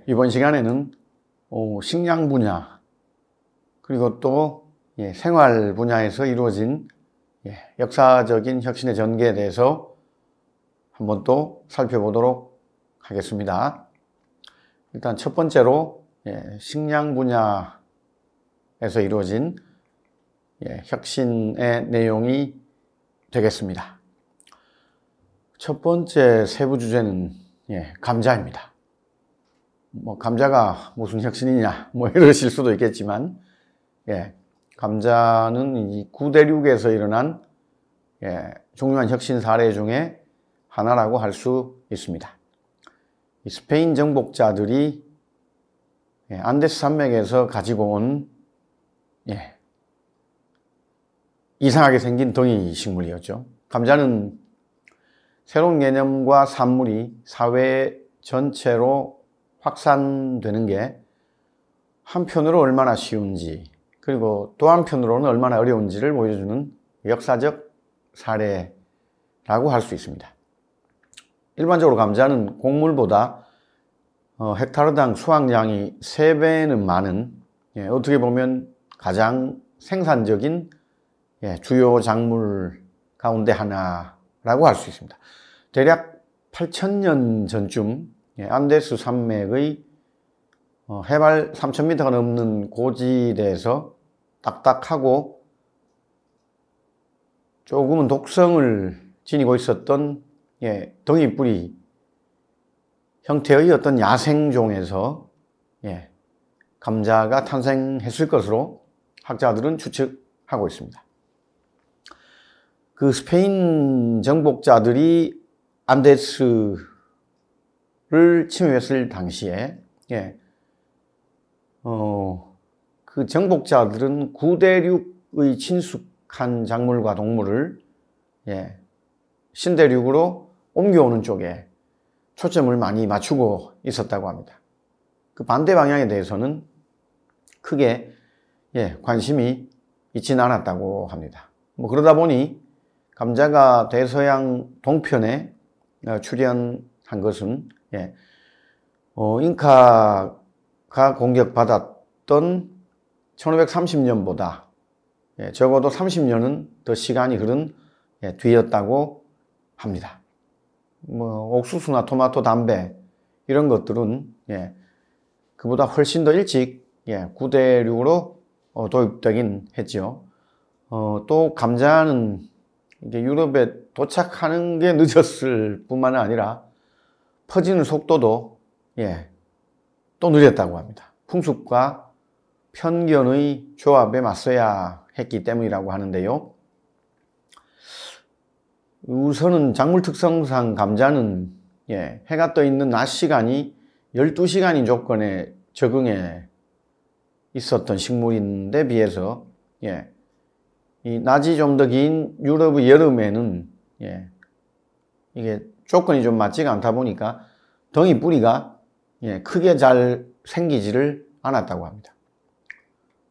이번 시간에는 식량 분야 그리고 또 생활 분야에서 이루어진 역사적인 혁신의 전개에 대해서 한번 또 살펴보도록 하겠습니다. 일단 첫 번째로 식량 분야에서 이루어진 혁신의 내용이 되겠습니다. 첫 번째 세부 주제는 감자입니다. 감자가 무슨 혁신이냐 이러실 수도 있겠지만 감자는 이 구대륙에서 일어난 중요한 혁신 사례 중에 하나라고 할 수 있습니다. 이 스페인 정복자들이 안데스 산맥에서 가지고 온 이상하게 생긴 덩이 식물이었죠. 감자는 새로운 개념과 산물이 사회 전체로 확산되는 게 한편으로 얼마나 쉬운지 그리고 또 한편으로는 얼마나 어려운지를 보여주는 역사적 사례라고 할 수 있습니다. 일반적으로 감자는 곡물보다 헥타르당 수확량이 3배는 많은 어떻게 보면 가장 생산적인 주요 작물 가운데 하나라고 할 수 있습니다. 대략 8,000년 전쯤 안데스 산맥의 해발 3,000m가 넘는 고지대에서 딱딱하고 조금은 독성을 지니고 있었던 덩이뿌리 형태의 어떤 야생종에서 감자가 탄생했을 것으로 학자들은 추측하고 있습니다. 그 스페인 정복자들이 안데스를 침입했을 당시에 그 정복자들은 구대륙의 친숙한 작물과 동물을 신대륙으로 옮겨오는 쪽에 초점을 많이 맞추고 있었다고 합니다. 그 반대 방향에 대해서는 크게 관심이 있지는 않았다고 합니다. 그러다 보니 감자가 대서양 동편에 출현한 것은 잉카가 공격받았던 1530년보다 적어도 30년은 더 시간이 흐른 뒤였다고 합니다. 옥수수나 토마토, 담배 이런 것들은 그보다 훨씬 더 일찍 구대륙으로 도입되긴 했죠. 또 감자는 이제 유럽에 도착하는 게 늦었을 뿐만 아니라 퍼지는 속도도 또 느렸다고 합니다. 풍습과 편견의 조합에 맞서야 했기 때문이라고 하는데요. 우선은 작물 특성상 감자는 해가 떠 있는 낮 시간이 12시간인 조건에 적응해 있었던 식물인데 비해서 이 낮이 좀 더 긴 유럽의 여름에는 이게 조건이 좀 맞지가 않다 보니까 덩이 뿌리가 크게 잘 생기지를 않았다고 합니다.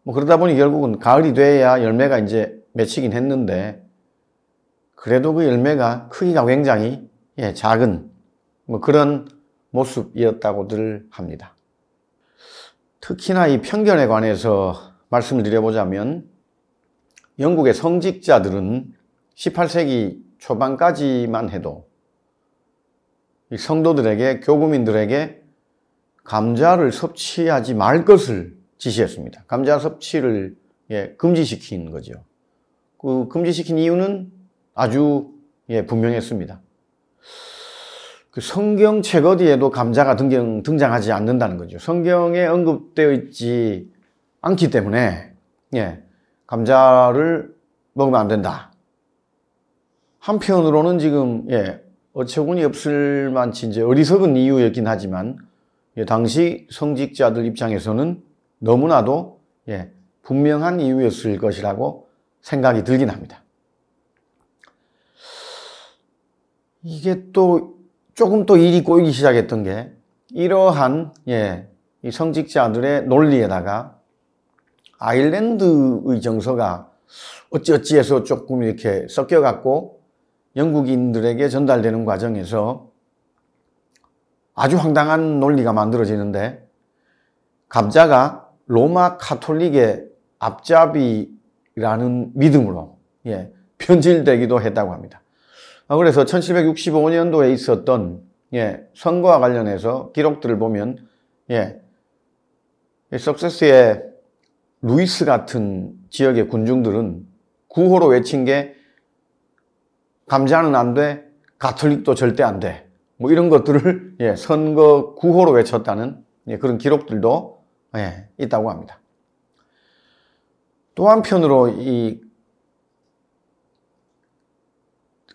그러다 보니 결국은 가을이 돼야 열매가 이제 맺히긴 했는데 그래도 그 열매가 크기가 굉장히 작은 그런 모습이었다고들 합니다. 특히나 이 편견에 관해서 말씀을 드려보자면 영국의 성직자들은 18세기 초반까지만 해도 성도들에게, 교구민들에게 감자를 섭취하지 말 것을 지시했습니다. 감자 섭취를 금지시킨 거죠. 그 금지시킨 이유는 아주 분명했습니다. 그 성경책 어디에도 감자가 등장하지 않는다는 거죠. 성경에 언급되어 있지 않기 때문에 감자를 먹으면 안 된다. 한편으로는 지금 어처구니 없을 만치 이제 어리석은 이유였긴 하지만 당시 성직자들 입장에서는 너무나도 분명한 이유였을 것이라고 생각이 들긴 합니다. 이게 또 조금 또 일이 꼬이기 시작했던 게 이러한 이 성직자들의 논리에다가 아일랜드의 정서가 어찌어찌해서 조금 이렇게 섞여갖고 영국인들에게 전달되는 과정에서 아주 황당한 논리가 만들어지는데 감자가 로마 카톨릭의 앞잡이라는 믿음으로 변질되기도 했다고 합니다. 그래서 1765년도에 있었던 선거와 관련해서 기록들을 보면 석세스의 루이스 같은 지역의 군중들은 구호로 외친 게 감자는 안 돼, 가톨릭도 절대 안 돼. 뭐 이런 것들을 선거 구호로 외쳤다는 그런 기록들도 있다고 합니다. 또 한편으로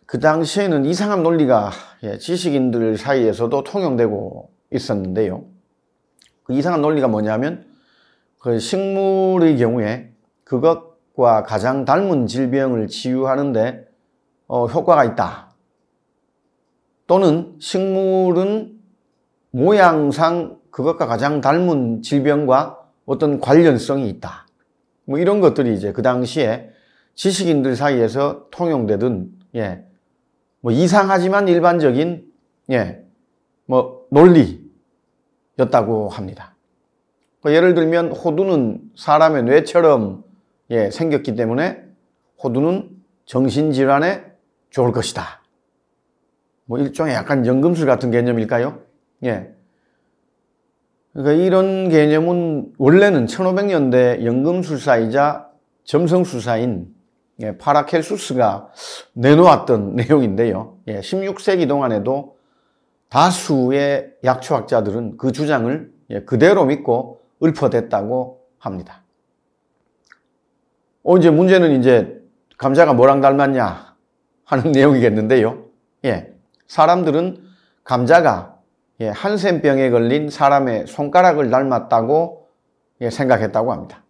그 당시에는 이상한 논리가 지식인들 사이에서도 통용되고 있었는데요. 그 이상한 논리가 뭐냐면 그 식물의 경우에 그것과 가장 닮은 질병을 치유하는데 효과가 있다. 또는 식물은 모양상 그것과 가장 닮은 질병과 어떤 관련성이 있다. 뭐 이런 것들이 이제 그 당시에 지식인들 사이에서 통용되던 뭐 이상하지만 일반적인 뭐 논리였다고 합니다. 예를 들면 호두는 사람의 뇌처럼 생겼기 때문에 호두는 정신질환에 좋을 것이다. 뭐 일종의 약간 연금술 같은 개념일까요? 그러니까 이런 개념은 원래는 1500년대 연금술사이자 점성술사인 파라켈수스가 내놓았던 내용인데요. 16세기 동안에도 다수의 약초학자들은 그 주장을 그대로 믿고 읊어댔다고 합니다. 이제 문제는 이제 감자가 뭐랑 닮았냐 하는 내용이겠는데요. 사람들은 감자가 한센병에 걸린 사람의 손가락을 닮았다고 생각했다고 합니다.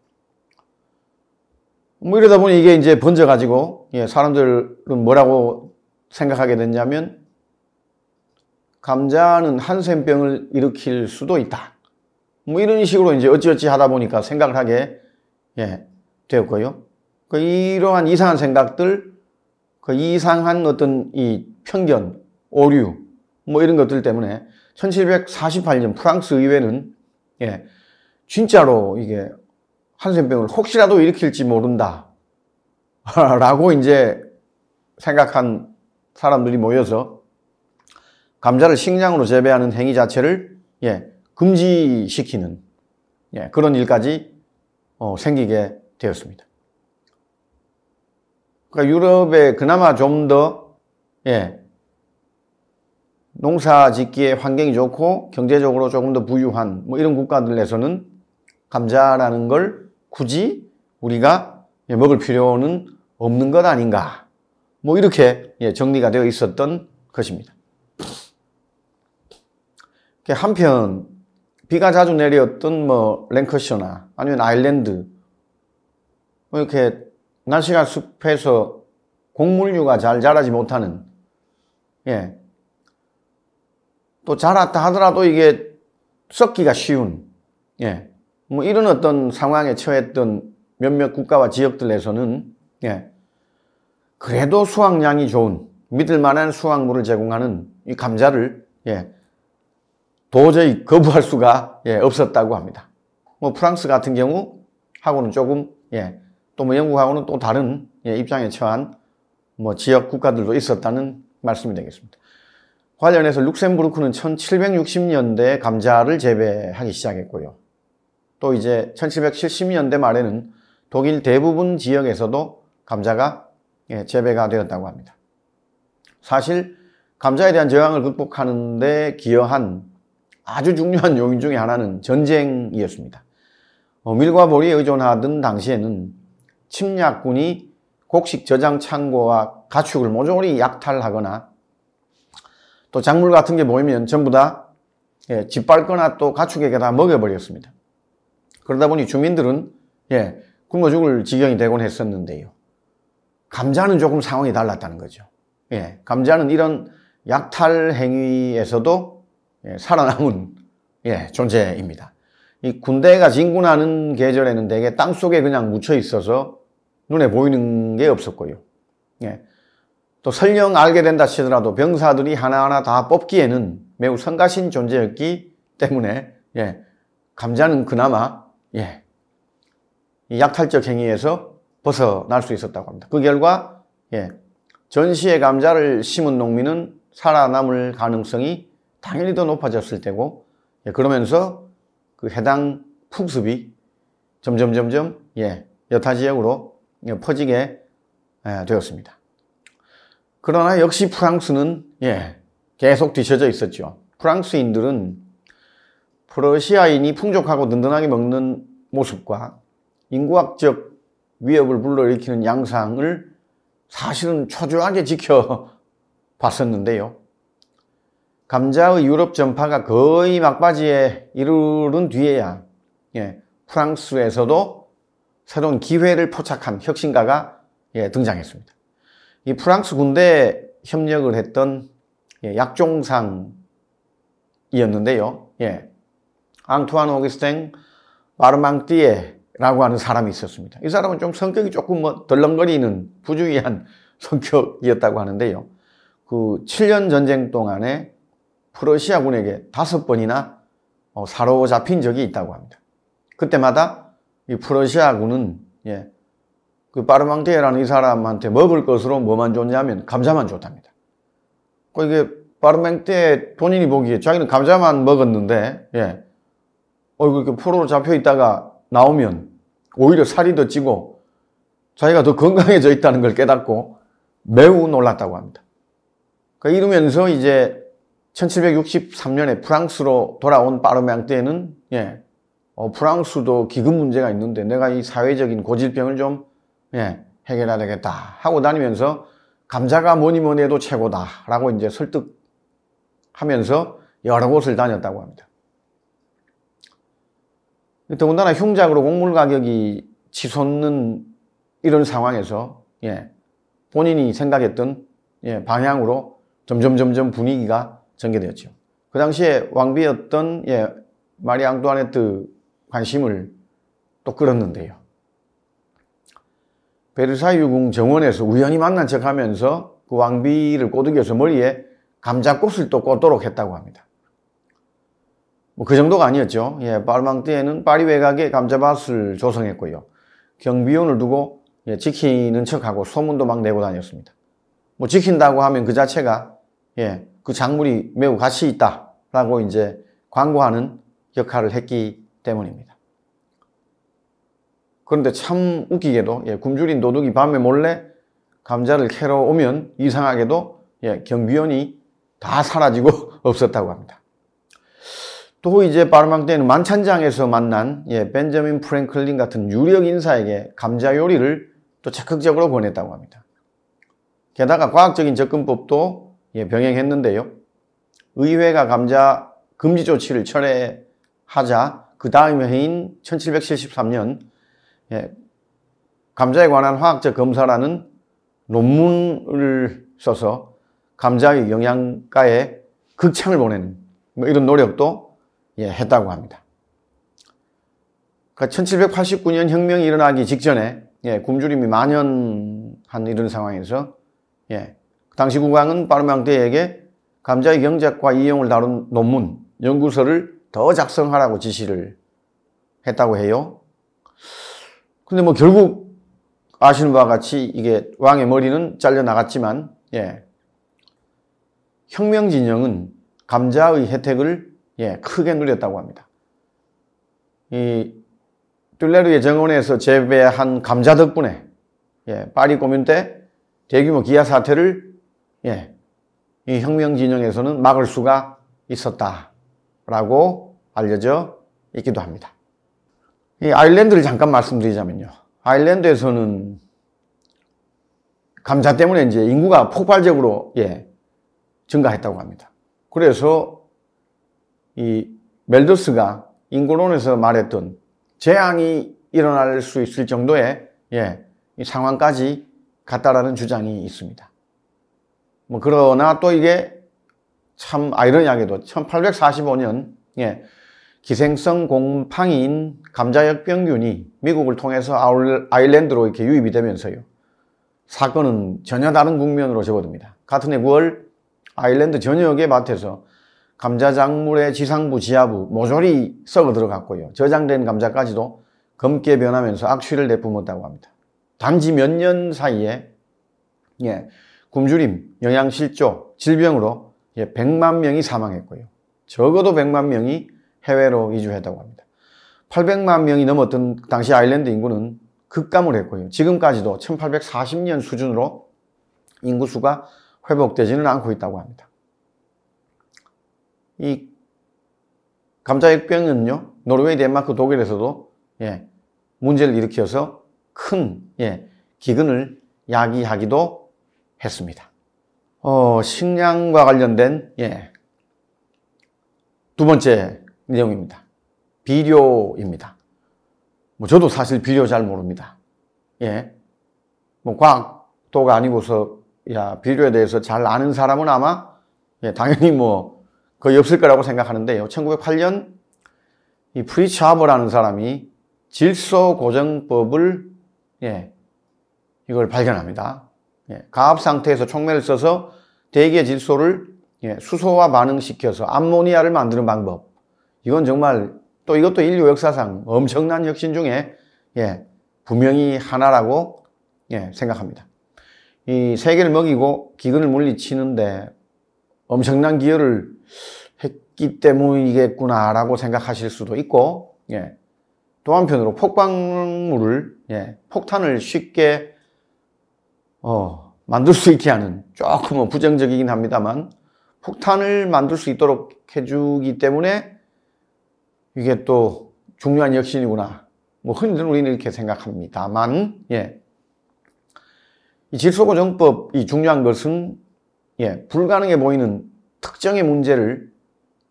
뭐 이러다 보니 이게 이제 번져가지고 사람들은 뭐라고 생각하게 됐냐면 감자는 한센병을 일으킬 수도 있다. 뭐 이런 식으로 이제 어찌어찌 하다 보니까 생각을 하게 되었고요. 이러한 이상한 생각들, 이상한 어떤 이 편견, 오류, 뭐 이런 것들 때문에 1748년 프랑스 의회는 진짜로 이게 한센병을 혹시라도 일으킬지 모른다 라고 이제 생각한 사람들이 모여서 감자를 식량으로 재배하는 행위 자체를 금지시키는 그런 일까지 생기게 되었습니다. 그러니까 유럽에 그나마 좀 더 농사 짓기에 환경이 좋고 경제적으로 조금 더 부유한 뭐 이런 국가들에서는 감자라는 걸 굳이 우리가 먹을 필요는 없는 것 아닌가 뭐 이렇게 정리가 되어 있었던 것입니다. 한편 비가 자주 내렸던 뭐 랭커셔나 아니면 아일랜드 이렇게 날씨가 습해서 곡물류가 잘 자라지 못하는 또 자랐다 하더라도 이게 썩기가 쉬운 뭐 이런 어떤 상황에 처했던 몇몇 국가와 지역들에서는 그래도 수확량이 좋은 믿을 만한 수확물을 제공하는 이 감자를 도저히 거부할 수가 없었다고 합니다. 뭐 프랑스 같은 경우하고는 조금 또 뭐 영국하고는 또 다른 입장에 처한 뭐 지역 국가들도 있었다는 말씀이 되겠습니다. 관련해서 룩셈부르크는 1760년대에 감자를 재배하기 시작했고요. 또 이제 1770년대 말에는 독일 대부분 지역에서도 감자가 재배가 되었다고 합니다. 사실 감자에 대한 저항을 극복하는 데 기여한 아주 중요한 요인 중에 하나는 전쟁이었습니다. 밀과 보리에 의존하던 당시에는 침략군이 곡식 저장 창고와 가축을 모조리 약탈하거나 또 작물 같은 게 모이면 전부 다 짓밟거나 또 가축에게 다 먹여버렸습니다. 그러다 보니 주민들은 굶어 죽을 지경이 되곤 했었는데요. 감자는 조금 상황이 달랐다는 거죠. 예, 감자는 이런 약탈 행위에서도 살아남은 존재입니다. 이 군대가 진군하는 계절에는 대개 땅속에 그냥 묻혀 있어서 눈에 보이는 게 없었고요. 예, 또 설령 알게 된다 치더라도 병사들이 하나하나 다 뽑기에는 매우 성가신 존재였기 때문에 감자는 그나마 이 약탈적 행위에서 벗어날 수 있었다고 합니다. 그 결과 전시에 감자를 심은 농민은 살아남을 가능성이 당연히 더 높아졌을 테고 그러면서 그 해당 풍습이 점점 여타 지역으로 퍼지게 되었습니다. 그러나 역시 프랑스는 계속 뒤처져 있었죠. 프랑스인들은 프러시아인이 풍족하고 든든하게 먹는 모습과 인구학적 위협을 불러일으키는 양상을 사실은 초조하게 지켜봤었는데요. 감자의 유럽 전파가 거의 막바지에 이르른 뒤에야 프랑스에서도 새로운 기회를 포착한 혁신가가 등장했습니다. 이 프랑스 군대에 협력을 했던 약종상이었는데요. 앙투안 오기스탱 마르망띠에라고 하는 사람이 있었습니다. 이 사람은 좀 성격이 조금 덜렁거리는 부주의한 성격이었다고 하는데요. 그 7년 전쟁 동안에 프러시아군에게 5번이나 사로잡힌 적이 있다고 합니다. 그때마다 이 프러시아군은 그 파르망띠에라는 이 사람한테 먹을 것으로 뭐만 줬냐면 감자만 줬답니다. 이게 파르망띠에 본인이 보기에 자기는 감자만 먹었는데 그렇게 포로로 잡혀 있다가 나오면 오히려 살이 더 찌고 자기가 더 건강해져 있다는 걸 깨닫고 매우 놀랐다고 합니다. 이러면서 이제 1763년에 프랑스로 돌아온 파르망띠에는 프랑스도 기금 문제가 있는데 내가 이 사회적인 고질병을 좀 해결해야 되겠다 하고 다니면서 감자가 뭐니 해도 최고다 라고 이제 설득하면서 여러 곳을 다녔다고 합니다. 더군다나 흉작으로 곡물 가격이 치솟는 이런 상황에서 본인이 생각했던 방향으로 점점 분위기가 전개되었죠. 그 당시에 왕비였던 마리 앙뚜아네트 관심을 또 끌었는데요. 베르사유 궁 정원에서 우연히 만난 척하면서 그 왕비를 꼬드겨서 머리에 감자꽃을 또 꽂도록 했다고 합니다. 그 정도가 아니었죠. 파르망띠에는 파리 외곽에 감자밭을 조성했고요. 경비원을 두고 지키는 척하고 소문도 막 내고 다녔습니다. 지킨다고 하면 그 자체가 그 작물이 매우 가치 있다라고 이제 광고하는 역할을 했기 때문입니다. 그런데 참 웃기게도 굶주린 도둑이 밤에 몰래 감자를 캐러 오면 이상하게도 경비원이 다 사라지고 없었다고 합니다. 또 이제 파르망띠에는 만찬장에서 만난 벤저민 프랭클린 같은 유력 인사에게 감자 요리를 또 적극적으로 권했다고 합니다. 게다가 과학적인 접근법도 병행했는데요. 의회가 감자 금지 조치를 철회하자 그 다음 해인 1773년 감자에 관한 화학적 검사라는 논문을 써서 감자의 영양가에 극찬을 보내는 이런 노력도 했다고 합니다. 1789년 혁명이 일어나기 직전에 굶주림이 만연한 이런 상황에서 당시 국왕은 파르망띠에게 감자의 경작과 이용을 다룬 논문, 연구서를 더 작성하라고 지시를 했다고 해요. 근데 결국 아시는 바와 같이 이게 왕의 머리는 잘려나갔지만 혁명 진영은 감자의 혜택을 크게 누렸다고 합니다. 이 뚠레르의 정원에서 재배한 감자 덕분에 파리 고민 때 대규모 기아 사태를 이 혁명 진영에서는 막을 수가 있었다라고 알려져 있기도 합니다. 이 아일랜드를 잠깐 말씀드리자면요. 아일랜드에서는 감자 때문에 이제 인구가 폭발적으로 증가했다고 합니다. 그래서 이 멜더스가 인구론에서 말했던 재앙이 일어날 수 있을 정도의 이 상황까지 같다라는 주장이 있습니다. 뭐 그러나 또 이게 참 아이러니하게도 1845년 기생성 곰팡이인 감자역병균이 미국을 통해서 아일랜드로 이렇게 유입이 되면서요. 사건은 전혀 다른 국면으로 접어듭니다. 같은 해 9월 아일랜드 전역의 밭에서 감자 작물의 지상부, 지하부 모조리 썩어 들어갔고요. 저장된 감자까지도 검게 변하면서 악취를 내뿜었다고 합니다. 단지 몇 년 사이에 굶주림, 영양실조, 질병으로 100만 명이 사망했고요. 적어도 100만 명이 해외로 이주했다고 합니다. 800만 명이 넘었던 당시 아일랜드 인구는 급감을 했고요. 지금까지도 1840년 수준으로 인구수가 회복되지는 않고 있다고 합니다. 이 감자역병은요, 노르웨이, 덴마크, 독일에서도 문제를 일으켜서 큰 기근을 야기하기도 했습니다. 식량과 관련된 두 번째 내용입니다. 비료입니다. 뭐 저도 사실 비료 잘 모릅니다. 뭐 과학도가 아니고서 비료에 대해서 잘 아는 사람은 아마 당연히 뭐 거의 없을 거라고 생각하는데요. 1908년 이 프리츠 하버라는 사람이 질소 고정법을 이걸 발견합니다. 가압 상태에서 촉매를 써서 대기의 질소를 수소와 반응시켜서 암모니아를 만드는 방법. 이건 정말 또 이것도 인류 역사상 엄청난 혁신 중에 분명히 하나라고 생각합니다. 이 세계를 먹이고 기근을 물리치는데 엄청난 기여를 했기 때문이겠구나라고 생각하실 수도 있고, 또 한편으로 폭발물을 폭탄을 쉽게 만들 수 있게 하는, 조금 부정적이긴 합니다만 폭탄을 만들 수 있도록 해주기 때문에 이게 또 중요한 혁신이구나. 뭐 흔히들 우리는 이렇게 생각합니다만, 이 질소고정법이 중요한 것은 불가능해 보이는 특정의 문제를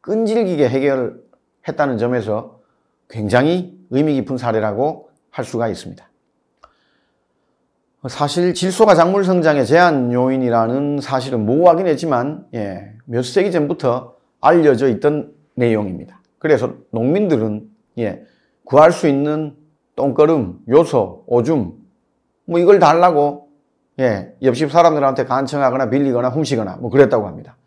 끈질기게 해결했다는 점에서 굉장히 의미 깊은 사례라고 할 수가 있습니다. 사실 질소가 작물 성장의 제한 요인이라는 사실은 모호하긴 했지만 몇 세기 전부터 알려져 있던 내용입니다. 그래서 농민들은 구할 수 있는 똥거름, 요소, 오줌 뭐 이걸 달라고 옆집 사람들한테 간청하거나 빌리거나 훔치거나 뭐 그랬다고 합니다.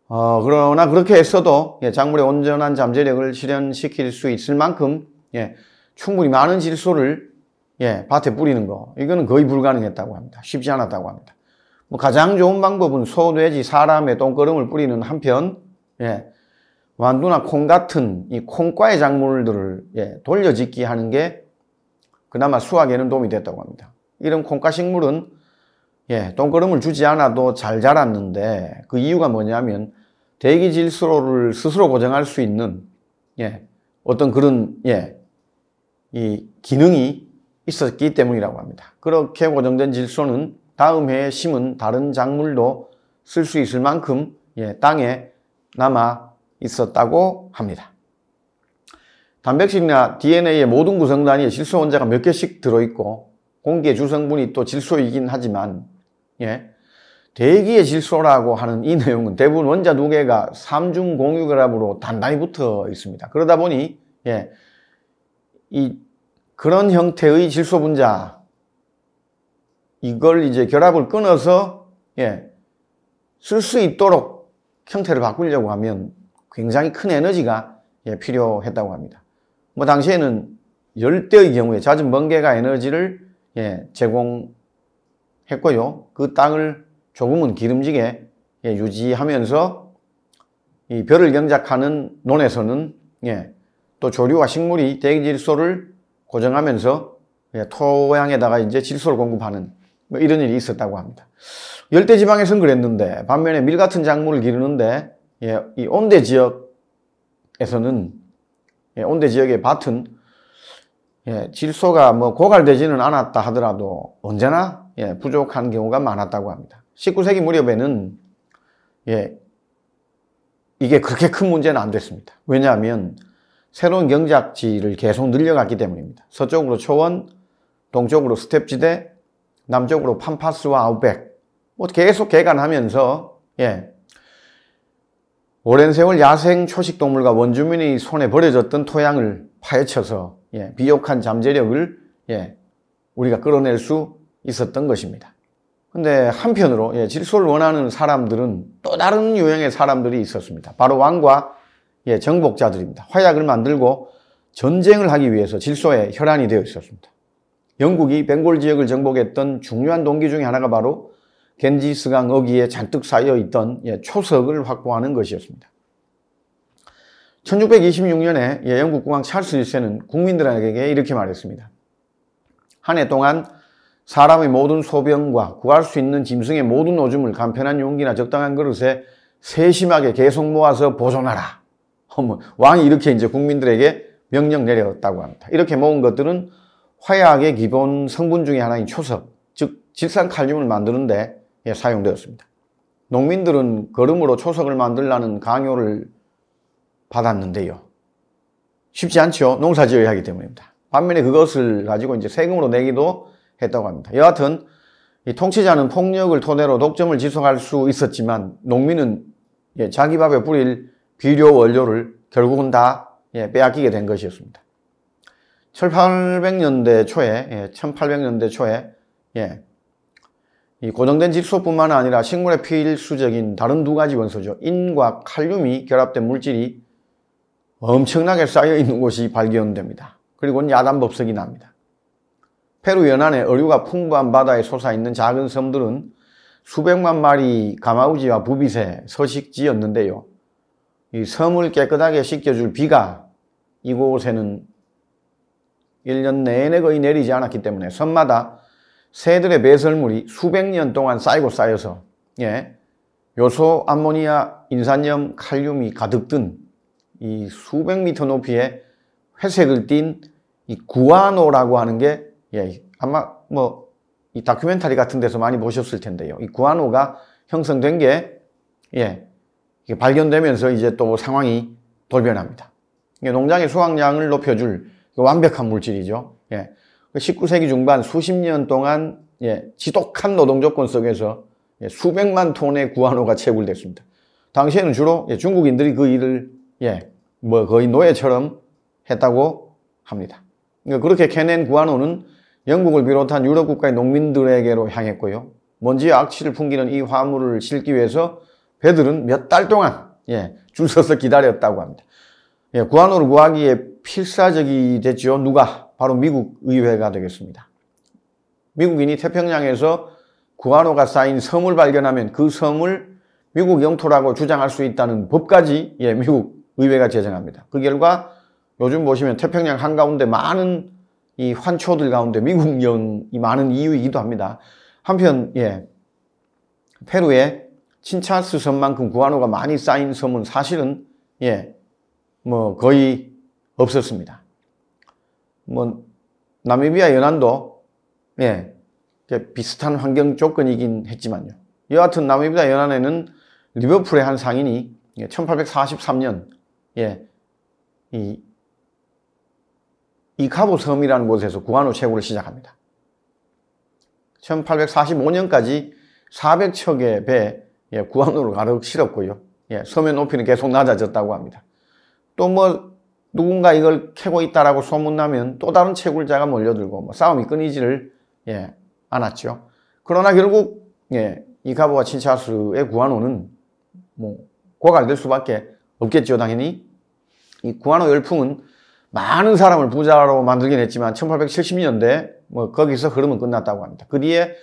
그러나 그렇게 했어도 작물의 온전한 잠재력을 실현시킬 수 있을 만큼 충분히 많은 질소를 밭에 뿌리는 거, 이거는 거의 불가능했다고 합니다. 쉽지 않았다고 합니다. 뭐 가장 좋은 방법은 소, 돼지, 사람의 똥거름을 뿌리는 한편 완두나 콩 같은 이 콩과의 작물들을 돌려짓기 하는 게 그나마 수확에는 도움이 됐다고 합니다. 이런 콩과 식물은 똥거름을 주지 않아도 잘 자랐는데 그 이유가 뭐냐면 대기 질소를 스스로 고정할 수 있는 어떤 그런 이 기능이 있었기 때문이라고 합니다. 그렇게 고정된 질소는 다음 해에 심은 다른 작물도 쓸 수 있을 만큼 땅에 남아 있었다고 합니다. 단백질이나 DNA의 모든 구성 단위에 질소 원자가 몇 개씩 들어있고 공기의 주성분이 또 질소이긴 하지만 대기의 질소라고 하는 이 내용은 대부분 원자 두 개가 삼중 공유결합으로 단단히 붙어 있습니다. 그러다 보니 그런 형태의 질소 분자, 이걸 이제 결합을 끊어서 쓸 수 있도록 형태를 바꾸려고 하면 굉장히 큰 에너지가 필요했다고 합니다. 뭐 당시에는 열대의 경우에 잦은 번개가 에너지를 제공했고요. 그 땅을 조금은 기름지게 유지하면서 이 별을 경작하는 논에서는 또 조류와 식물이 대기질소를 고정하면서 토양에다가 이제 질소를 공급하는 뭐 이런 일이 있었다고 합니다. 열대지방에서는 그랬는데 반면에 밀 같은 작물을 기르는데 이 온대 지역에서는 온대 지역의 밭은 질소가 뭐 고갈되지는 않았다 하더라도 언제나 부족한 경우가 많았다고 합니다. 19세기 무렵에는 이게 그렇게 큰 문제는 안 됐습니다. 왜냐하면 새로운 경작지를 계속 늘려갔기 때문입니다. 서쪽으로 초원, 동쪽으로 스텝지대, 남쪽으로 팜파스와 아웃백, 뭐 계속 개간하면서, 오랜 세월 야생 초식동물과 원주민의 손에 버려졌던 토양을 파헤쳐서, 비옥한 잠재력을, 우리가 끌어낼 수 있었던 것입니다. 근데 한편으로, 질서를 원하는 사람들은 또 다른 유형의 사람들이 있었습니다. 바로 왕과 정복자들입니다. 화약을 만들고 전쟁을 하기 위해서 질서에 혈안이 되어 있었습니다. 영국이 벵골 지역을 정복했던 중요한 동기 중에 하나가 바로 겐지스강 어귀에 잔뜩 쌓여있던 초석을 확보하는 것이었습니다. 1626년에 영국 국왕 찰스 1세는 국민들에게 이렇게 말했습니다. 한 해 동안 사람의 모든 소병과 구할 수 있는 짐승의 모든 오줌을 간편한 용기나 적당한 그릇에 세심하게 계속 모아서 보존하라. 왕이 이렇게 이제 국민들에게 명령 내렸다고 합니다. 이렇게 모은 것들은 화약의 기본 성분 중에 하나인 초석, 즉 질산칼륨을 만드는데 사용되었습니다. 농민들은 거름으로 초석을 만들라는 강요를 받았는데요. 쉽지 않죠. 농사 지어야 하기 때문입니다. 반면에 그것을 가지고 이제 세금으로 내기도 했다고 합니다. 여하튼 이 통치자는 폭력을 토대로 독점을 지속할 수 있었지만 농민은 자기 밥에 뿌릴 비료 원료를 결국은 다 빼앗기게 된 것이었습니다. 1800년대 초에 이 고정된 질소뿐만 아니라 식물에 필수적인 다른 두 가지 원소죠. 인과 칼륨이 결합된 물질이 엄청나게 쌓여 있는 곳이 발견됩니다. 그리고는 야단법석이 납니다. 페루 연안에 어류가 풍부한 바다에 솟아있는 작은 섬들은 수백만 마리 가마우지와 부빗의 서식지였는데요. 이 섬을 깨끗하게 씻겨줄 비가 이곳에는 1년 내내 거의 내리지 않았기 때문에 섬마다 새들의 배설물이 수백 년 동안 쌓여서 요소, 암모니아, 인산염, 칼륨이 가득 든 이 수백 미터 높이의 회색을 띤 이 구아노라고 하는 게 아마 뭐 이 다큐멘터리 같은 데서 많이 보셨을 텐데요. 이 구아노가 형성된 게 이게 발견되면서 이제 또 상황이 돌변합니다. 이게 농장의 수확량을 높여줄 완벽한 물질이죠. 19세기 중반 수십 년 동안 지독한 노동 조건 속에서 수백만 톤의 구아노가 채굴됐습니다. 당시에는 주로 중국인들이 그 일을 뭐 거의 노예처럼 했다고 합니다. 그렇게 캐낸 구아노는 영국을 비롯한 유럽 국가의 농민들에게로 향했고요. 먼지와 악취를 풍기는 이 화물을 싣기 위해서 배들은 몇 달 동안 줄 서서 기다렸다고 합니다. 구아노를 구하기에 필사적이 됐죠. 누가? 바로 미국 의회가 되겠습니다. 미국인이 태평양에서 구아노가 쌓인 섬을 발견하면 그 섬을 미국 영토라고 주장할 수 있다는 법까지 미국 의회가 제정합니다. 그 결과 요즘 보시면 태평양 한가운데 많은 이 환초들 가운데 미국령이 많은 이유이기도 합니다. 한편 페루에 친차스 섬만큼 구아노가 많이 쌓인 섬은 사실은 뭐 거의 없었습니다. 뭐 나미비아 연안도 비슷한 환경 조건이긴 했지만요. 여하튼 나미비아 연안에는 리버풀의 한 상인이 1843년 이카보 섬이라는 곳에서 구아노 채굴을 시작합니다. 1845년까지 400척의 배에 구아노를 가득 실었고요. 섬의 높이는 계속 낮아졌다고 합니다. 또 뭐 누군가 이걸 캐고 있다라고 소문나면 또 다른 채굴자가 몰려들고 뭐 싸움이 끊이지를 않았죠. 그러나 결국 이카보와 친차스의 구아노는 뭐 고갈될 수밖에 없겠죠. 당연히 이 구아노 열풍은 많은 사람을 부자로 만들긴 했지만 1870년대 뭐 거기서 흐름은 끝났다고 합니다. 그 뒤에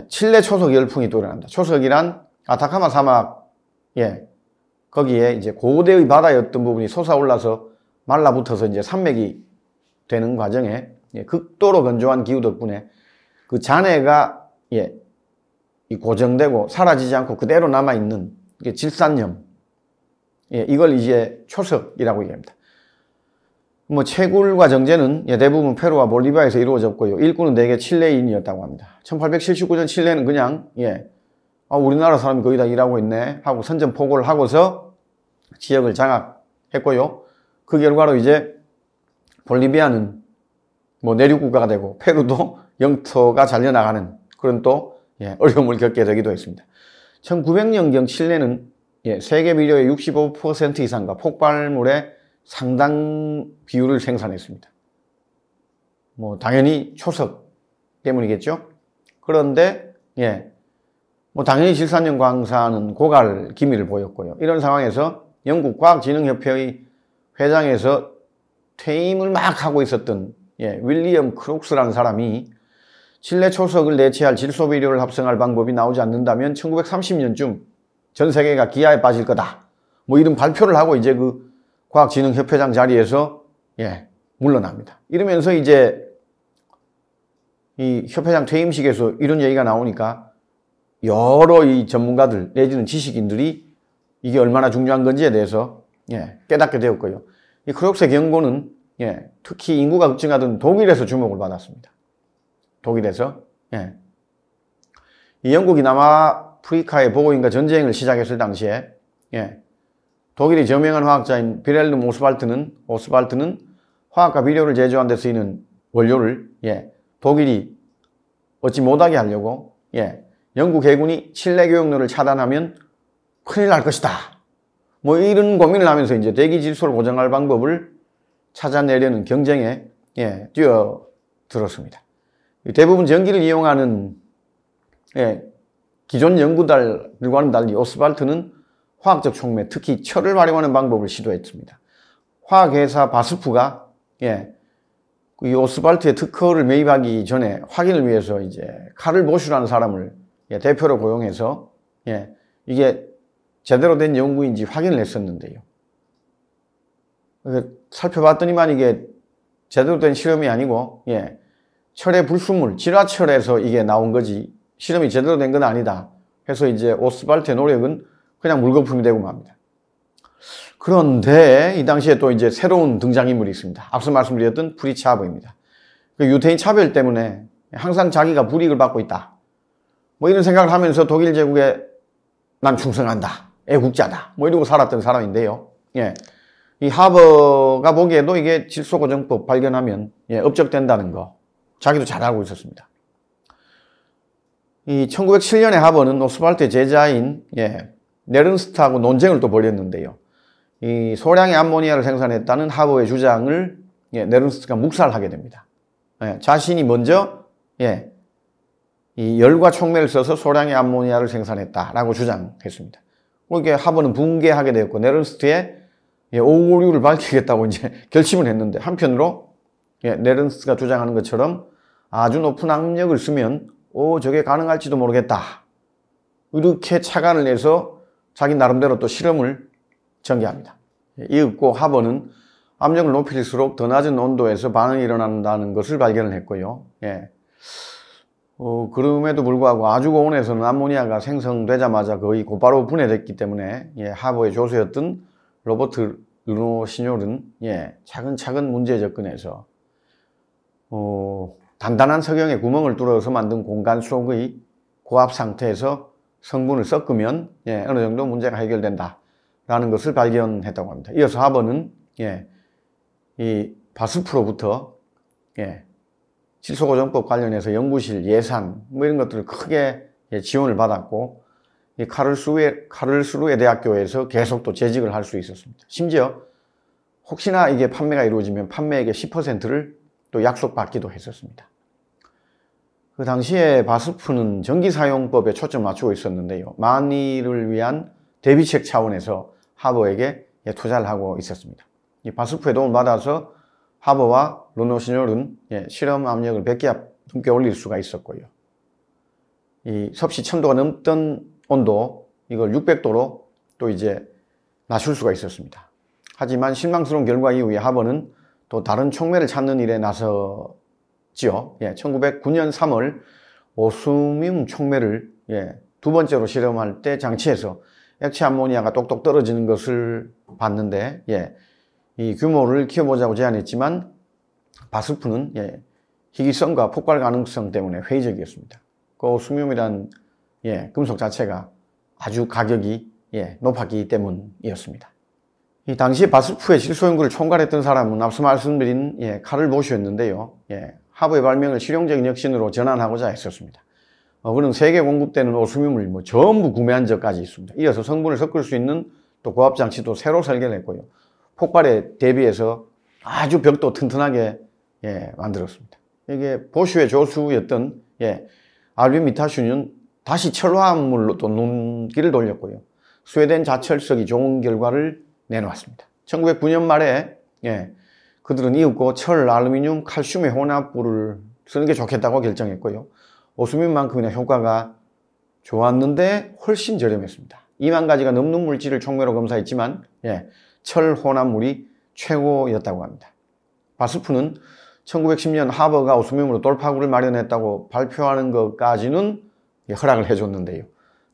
칠레 초석 열풍이 또 일어납니다. 초석이란 아타카마 사막 거기에 이제 고대의 바다였던 부분이 솟아올라서 말라붙어서 이제 산맥이 되는 과정에 극도로 건조한 기후 덕분에 그 잔해가 고정되고 사라지지 않고 그대로 남아있는 질산염, 이걸 이제 초석이라고 얘기합니다. 뭐 채굴과 정제는 대부분 페루와 볼리비아에서 이루어졌고요. 일꾼은 대개 칠레인이었다고 합니다. 1879년 칠레는 그냥 우리나라 사람이 거의 다 일하고 있네 하고 선전포고를 하고서 지역을 장악했고요. 그 결과로 이제 볼리비아는 뭐 내륙 국가가 되고 페루도 영토가 잘려나가는 그런 또 어려움을 겪게 되기도 했습니다. 1900년경 칠레는 세계 비료의 65% 이상과 폭발물의 상당 비율을 생산했습니다. 뭐 당연히 초석 때문이겠죠. 그런데 뭐 당연히 질산염 광산은 고갈 기미를 보였고요. 이런 상황에서 영국 과학진흥협회의 회장에서 퇴임을 막 하고 있었던 윌리엄 크룩스라는 사람이 칠레 초석을 내치할 질소 비료를 합성할 방법이 나오지 않는다면 1930년쯤 전 세계가 기아에 빠질 거다. 뭐 이런 발표를 하고 이제 그 과학진흥협회장 자리에서 물러납니다. 이러면서 이제 이 협회장 퇴임식에서 이런 얘기가 나오니까 여러 이 전문가들 내지는 지식인들이 이게 얼마나 중요한 건지에 대해서 깨닫게 되었고요. 이 크룩스의 경고는 특히 인구가 급증하던 독일에서 주목을 받았습니다. 독일에서 이 영국이 남아프리카의 보고인과 전쟁을 시작했을 당시에 독일의 저명한 화학자인 빌헬름 오스발트는 화학과 비료를 제조하는 데 쓰이는 원료를 독일이 얻지 못하게 하려고 영국 해군이 칠레 교역로를 차단하면 큰일 날 것이다. 뭐 이런 고민을 하면서 이제 대기 질소를 보정할 방법을 찾아내려는 경쟁에 뛰어들었습니다. 대부분 전기를 이용하는 기존 연구들과는 달리 오스발트는 화학적 촉매, 특히 철을 활용하는 방법을 시도했습니다. 화학회사 바스프가 이 오스발트의 특허를 매입하기 전에 확인을 위해서 이제 카를 보슈라는 사람을 대표로 고용해서 이게 제대로 된 연구인지 확인을 했었는데요. 살펴봤더니만 이게 제대로 된 실험이 아니고 철의 불순물, 질화철에서 이게 나온 거지 실험이 제대로 된 건 아니다. 해서 이제 오스발트의 노력은 그냥 물거품이 되고 맙니다. 그런데 이 당시에 또 이제 새로운 등장인물이 있습니다. 앞서 말씀드렸던 프리츠 하버입니다. 그 유태인 차별 때문에 항상 자기가 불이익을 받고 있다. 뭐 이런 생각을 하면서 독일 제국에 난 충성한다. 애국자다. 뭐 이러고 살았던 사람인데요. 이 하버가 보기에도 이게 질소고정법 발견하면 업적된다는 거 자기도 잘 알고 있었습니다. 이 1907년에 하버는 오스발트의 제자인 네른스트하고 논쟁을 또 벌였는데요. 이 소량의 암모니아를 생산했다는 하버의 주장을 네른스트가 묵살하게 됩니다. 자신이 먼저 이 열과 촉매를 써서 소량의 암모니아를 생산했다라고 주장했습니다. 그렇게 하버는 붕괴하게 되었고 네른스트의 오류를 밝히겠다고 이제 결심을 했는데 한편으로 네른스트가 주장하는 것처럼 아주 높은 압력을 쓰면 저게 가능할지도 모르겠다. 이렇게 착안을 내서 자기 나름대로 또 실험을 전개합니다. 이윽고 하버는 압력을 높일수록 더 낮은 온도에서 반응이 일어난다는 것을 발견을 했고요. 그럼에도 불구하고 아주 고온에서는 암모니아가 생성되자마자 거의 곧바로 분해됐기 때문에 하버의 조수였던 로버트 르노시뇰은 차근차근 문제에 접근해서 단단한 석영에 구멍을 뚫어서 만든 공간 속의 고압 상태에서 성분을 섞으면 어느 정도 문제가 해결된다 라는 것을 발견했다고 합니다. 이어서 하버는 이 바스프로부터 질소고정법 관련해서 연구실 예산 뭐 이런 것들을 크게 지원을 받았고 이 카를스루에 대학교에서 계속 또 재직을 할 수 있었습니다. 심지어 혹시나 이게 판매가 이루어지면 판매액의 10%를 또 약속받기도 했었습니다. 그 당시에 바스프는 전기사용법에 초점을 맞추고 있었는데요. 만일을 위한 대비책 차원에서 하버에게 투자를 하고 있었습니다. 이 바스프의 도움을 받아서 하버와 르노시뇰은 실험 압력을 100개 넘게 올릴 수가 있었고요. 이 섭씨 1000도가 넘던 온도, 이걸 600도로 또 이제 낮출 수가 있었습니다. 하지만 실망스러운 결과 이후에 하버는 또 다른 촉매를 찾는 일에 나섰지요. 1909년 3월 오스뮴 촉매를 두 번째로 실험할 때 장치에서 액체 암모니아가 똑똑 떨어지는 것을 봤는데 이 규모를 키워보자고 제안했지만 바스프는 희귀성과 폭발 가능성 때문에 회의적이었습니다. 그 오스뮴이란 금속 자체가 아주 가격이 높았기 때문이었습니다. 이 당시 바스프의 질소 연구를 총괄했던 사람은 앞서 말씀드린 카를 보슈였는데요. 하버의 발명을 실용적인 혁신으로 전환하고자 했었습니다. 그는 세계 공급되는 오스뮴을 전부 구매한 적까지 있습니다. 이어서 성분을 섞을 수 있는 또 고압 장치도 새로 설계를 했고요. 폭발에 대비해서 아주 벽도 튼튼하게 만들었습니다. 이게 보슈의 조수였던 알빈 미타슈는 다시 철화합물로 또 눈길을 돌렸고요. 스웨덴 자철석이 좋은 결과를 내놓았습니다. 1909년 말에 그들은 이윽고 철, 알루미늄, 칼슘의 혼합물을 쓰는 게 좋겠다고 결정했고요. 오스뮴만큼이나 효과가 좋았는데 훨씬 저렴했습니다. 2만 가지가 넘는 물질을 총매로 검사했지만 철 혼합물이 최고였다고 합니다. 바스프는 1910년 하버가 오스뮴으로 돌파구를 마련했다고 발표하는 것까지는 허락을 해줬는데요.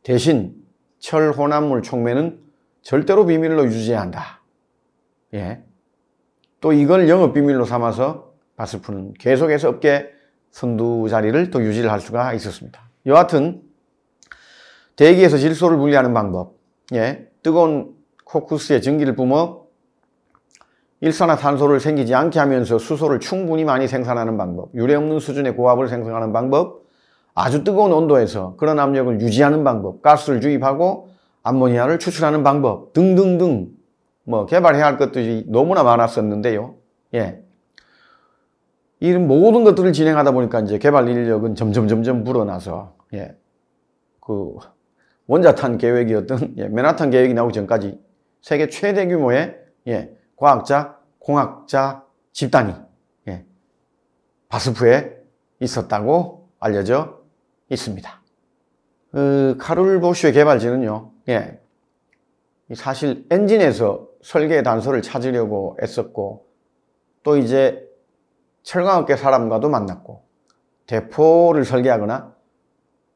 대신 철 혼합물 촉매는 절대로 비밀로 유지해야 한다. 또 이걸 영업 비밀로 삼아서 바스프는 계속해서 업계 선두 자리를 또 유지를 할 수가 있었습니다. 여하튼 대기에서 질소를 분리하는 방법, 뜨거운 코쿠스에 전기를 뿜어 일산화탄소를 생기지 않게 하면서 수소를 충분히 많이 생산하는 방법, 유례없는 수준의 고압을 생성하는 방법, 아주 뜨거운 온도에서 그런 압력을 유지하는 방법, 가스를 주입하고 암모니아를 추출하는 방법 등등등 개발해야 할 것들이 너무나 많았었는데요. 이런 모든 것들을 진행하다 보니까 이제 개발 인력은 점점 불어나서 그 원자탄 계획이었던 맨하탄 계획이 나오기 전까지 세계 최대 규모의 과학자, 공학자 집단이 바스프에 있었다고 알려져 있습니다. 카를 보슈의 개발진은요, 사실 엔진에서 설계의 단서를 찾으려고 애썼고, 또 이제 철강업계 사람과도 만났고, 대포를 설계하거나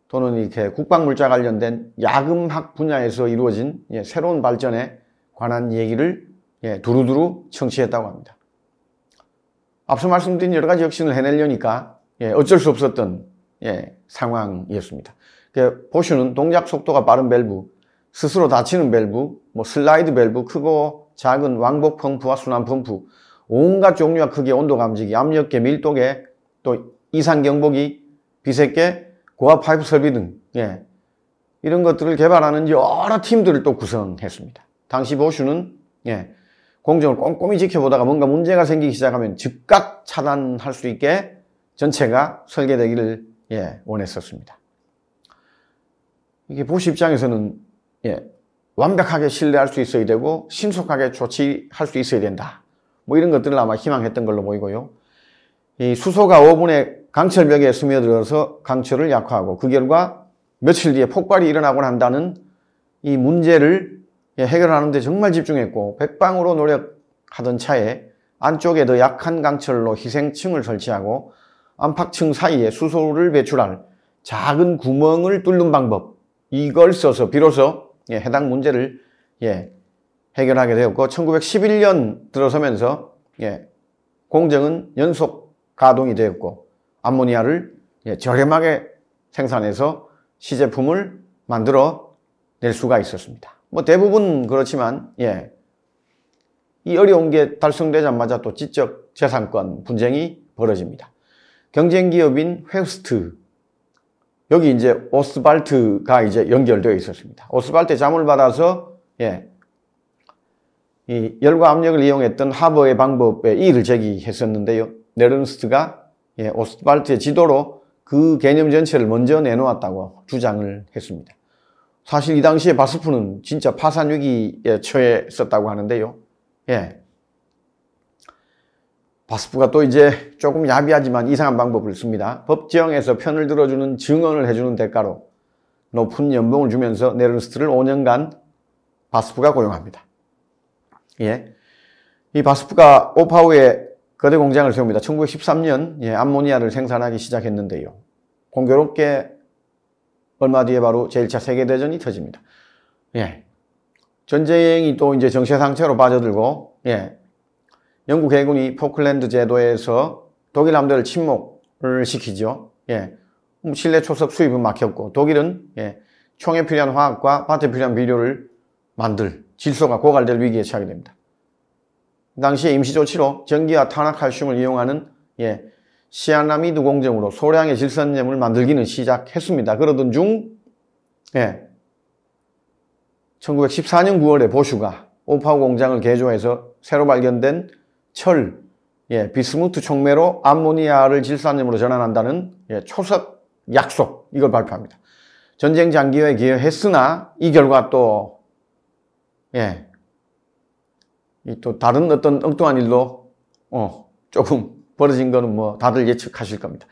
또는 이렇게 국방물자 관련된 야금학 분야에서 이루어진 새로운 발전에 관한 얘기를 두루두루 청취했다고 합니다. 앞서 말씀드린 여러 가지 혁신을 해내려니까 어쩔 수 없었던 상황이었습니다. 보슈는 동작 속도가 빠른 밸브, 스스로 닫히는 밸브, 슬라이드 밸브, 크고 작은 왕복 펌프와 순환 펌프, 온갖 종류와 크기의 온도 감지기, 압력계, 밀도계, 또 이상 경보기, 비색계, 고압 파이프 설비 등 이런 것들을 개발하는 여러 팀들을 또 구성했습니다. 당시 보슈는 공정을 꼼꼼히 지켜보다가 뭔가 문제가 생기기 시작하면 즉각 차단할 수 있게 전체가 설계되기를 원했었습니다. 이게 보슈 입장에서는 완벽하게 신뢰할 수 있어야 되고 신속하게 조치할 수 있어야 된다. 이런 것들을 아마 희망했던 걸로 보이고요. 이 수소가 오븐의 강철벽에 스며들어서 강철을 약화하고 그 결과 며칠 뒤에 폭발이 일어나곤 한다는 이 문제를 해결하는 데 정말 집중했고 백방으로 노력하던 차에 안쪽에 더 약한 강철로 희생층을 설치하고 안팎층 사이에 수소를 배출할 작은 구멍을 뚫는 방법, 이걸 써서 비로소 해당 문제를 해결하게 되었고 1911년 들어서면서 공정은 연속 가동이 되었고 암모니아를 저렴하게 생산해서 시제품을 만들어 낼 수가 있었습니다. 대부분 그렇지만 이 어려운 게 달성되자마자 또 지적 재산권 분쟁이 벌어집니다. 경쟁 기업인 훼스트, 여기 이제 오스발트가 이제 연결되어 있었습니다. 오스발트의 자문을 받아서 이 열과 압력을 이용했던 하버의 방법에 이의를 제기했었는데요. 네른스트가 오스발트의 지도로 그 개념 전체를 먼저 내놓았다고 주장을 했습니다. 사실 이 당시에 바스프는 진짜 파산 위기에 처했었다고 하는데요. 바스프가 또 이제 조금 야비하지만 이상한 방법을 씁니다. 법정에서 편을 들어주는 증언을 해주는 대가로 높은 연봉을 주면서 네른스트를 5년간 바스프가 고용합니다. 이 바스프가 오파우에 거대 공장을 세웁니다. 1913년 암모니아를 생산하기 시작했는데요. 공교롭게 얼마 뒤에 바로 제1차 세계대전이 터집니다. 전쟁이 또 이제 정세 상태로 빠져들고 영국 해군이 포클랜드 제도에서 독일 함대를 침몰을 시키죠. 실내 초석 수입은 막혔고 독일은 총에 필요한 화학과 밭에 필요한 비료를 만들 질소가 고갈될 위기에 처하게 됩니다. 당시에 임시 조치로 전기와 탄화칼슘을 이용하는 시아나미드 공정으로 소량의 질산염을 만들기는 시작했습니다. 그러던 중 1914년 9월에 보슈가 오파우 공장을 개조해서 새로 발견된 철, 비스무트 촉매로 암모니아를 질산염으로 전환한다는 초석 약속, 이걸 발표합니다. 전쟁 장기화에 기여했으나 이 결과 또 다른 어떤 엉뚱한 일로 조금 벌어진 거는 뭐 다들 예측하실 겁니다.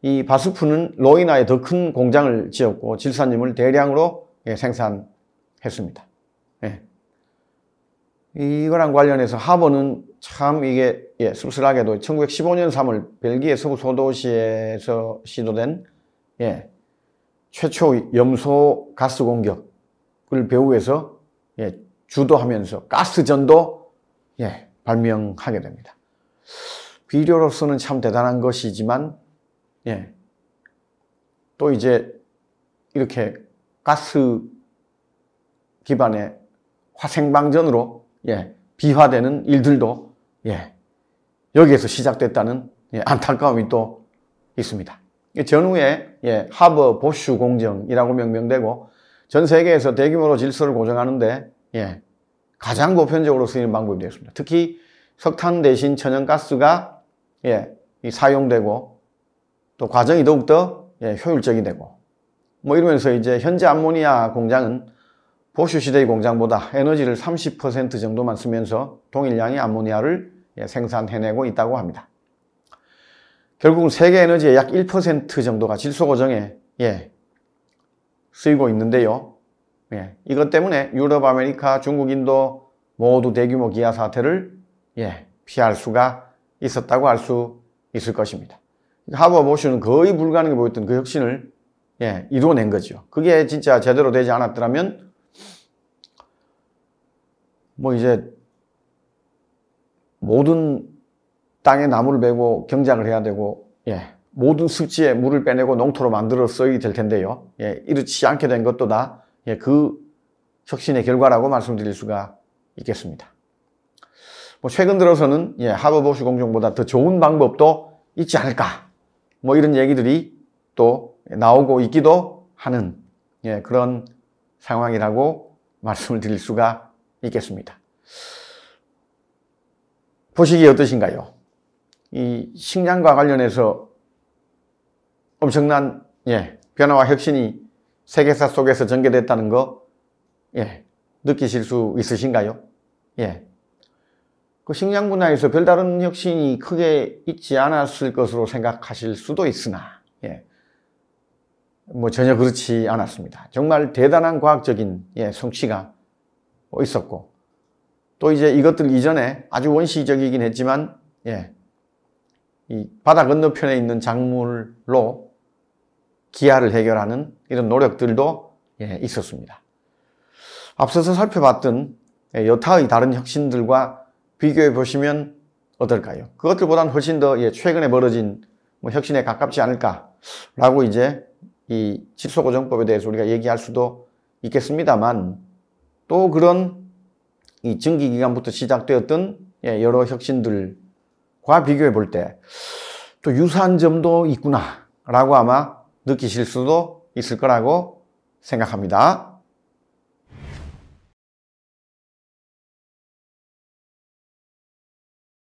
이 바스프는 로이나에 더 큰 공장을 지었고 질산염을 대량으로 생산했습니다. 이거랑 관련해서 하버는 참 이게 씁쓸하게도 1915년 3월 벨기에 서부 소도시에서 시도된 최초 염소 가스 공격을 배후에서 주도하면서 가스전도 발명하게 됩니다. 비료로서는 참 대단한 것이지만 또 이제 이렇게 가스 기반의 화생방전으로 비화되는 일들도 여기에서 시작됐다는 안타까움이 또 있습니다. 전후에 하버 보슈 공정이라고 명명되고 전 세계에서 대규모로 질소를 고정하는데 가장 보편적으로 쓰이는 방법이 되었습니다. 특히 석탄 대신 천연가스가 사용되고 또 과정이 더욱더 효율적이 되고 뭐 이러면서 이제 현재 암모니아 공장은 보슈 시대의 공장보다 에너지를 30% 정도만 쓰면서 동일량의 암모니아를 생산해내고 있다고 합니다. 결국은 세계 에너지의 약 1% 정도가 질소 고정에 쓰이고 있는데요. 이것 때문에 유럽, 아메리카, 중국, 인도 모두 대규모 기아 사태를 피할 수가 있었다고 할 수 있을 것입니다. 하버 보슈는 거의 불가능해 보였던 그 혁신을 이루어낸 거죠. 그게 진짜 제대로 되지 않았더라면 뭐 이제 모든 땅에 나무를 베고 경작을 해야 되고 모든 습지에 물을 빼내고 농토로 만들어 써야 될 텐데요. 이렇지 않게 된 것도 다 그 혁신의 결과라고 말씀드릴 수가 있겠습니다. 뭐 최근 들어서는 하버 보슈 공정보다 더 좋은 방법도 있지 않을까 뭐 이런 얘기들이 또 나오고 있기도 하는 그런 상황이라고 말씀을 드릴 수가 있겠습니다. 보시기에 어떠신가요? 이 식량과 관련해서 엄청난 변화와 혁신이 세계사 속에서 전개됐다는 거 느끼실 수 있으신가요? 그 식량 분야에서 별다른 혁신이 크게 있지 않았을 것으로 생각하실 수도 있으나 뭐 전혀 그렇지 않았습니다. 정말 대단한 과학적인 성취가 있었고 또 이제 이것들 이전에 아주 원시적이긴 했지만 이 바다 건너편에 있는 작물로 기아를 해결하는 이런 노력들도 있었습니다. 앞서서 살펴봤던 여타의 다른 혁신들과 비교해 보시면 어떨까요? 그것들보다는 훨씬 더 최근에 벌어진 뭐 혁신에 가깝지 않을까라고 이제 이 질소고정법에 대해서 우리가 얘기할 수도 있겠습니다만 또 그런 이 증기기관부터 시작되었던 여러 혁신들과 비교해 볼 때 또 유사한 점도 있구나라고 아마 느끼실 수도 있을 거라고 생각합니다.